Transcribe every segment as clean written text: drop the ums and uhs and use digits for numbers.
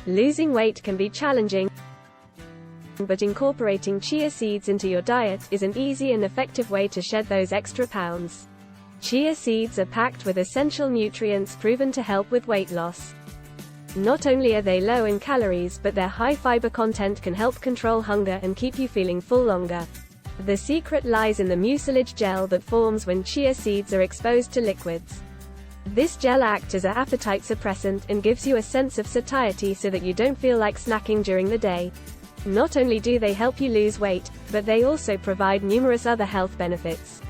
Losing weight can be challenging, but incorporating chia seeds into your diet is an easy and effective way to shed those extra pounds. Chia seeds are packed with essential nutrients proven to help with weight loss. Not only are they low in calories, but their high fiber content can help control hunger and keep you feeling full longer. The secret lies in the mucilage gel that forms when chia seeds are exposed to liquids. This gel acts as an appetite suppressant and gives you a sense of satiety so that you don't feel like snacking during the day. Not only do they help you lose weight, but they also provide numerous other health benefits.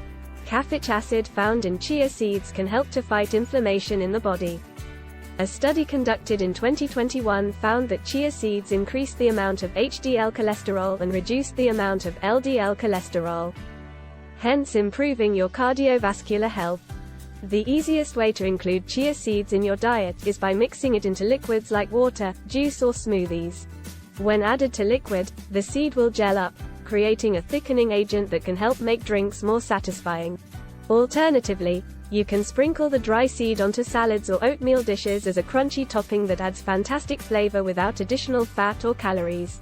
Caffeic acid found in chia seeds can help to fight inflammation in the body. A study conducted in 2021 found that chia seeds increased the amount of HDL cholesterol and reduced the amount of LDL cholesterol, hence improving your cardiovascular health. The easiest way to include chia seeds in your diet is by mixing it into liquids like water, juice or smoothies. When added to liquid, the seed will gel up, creating a thickening agent that can help make drinks more satisfying. Alternatively, you can sprinkle the dry seed onto salads or oatmeal dishes as a crunchy topping that adds fantastic flavor without additional fat or calories.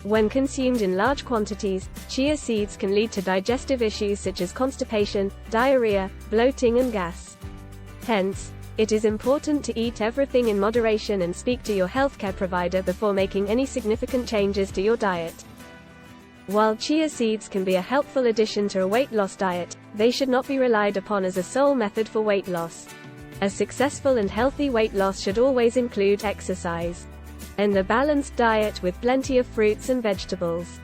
When consumed in large quantities, chia seeds can lead to digestive issues such as constipation, diarrhea, bloating and gas. Hence, it is important to eat everything in moderation and speak to your healthcare provider before making any significant changes to your diet. While chia seeds can be a helpful addition to a weight loss diet, they should not be relied upon as a sole method for weight loss. A successful and healthy weight loss should always include exercise and a balanced diet with plenty of fruits and vegetables.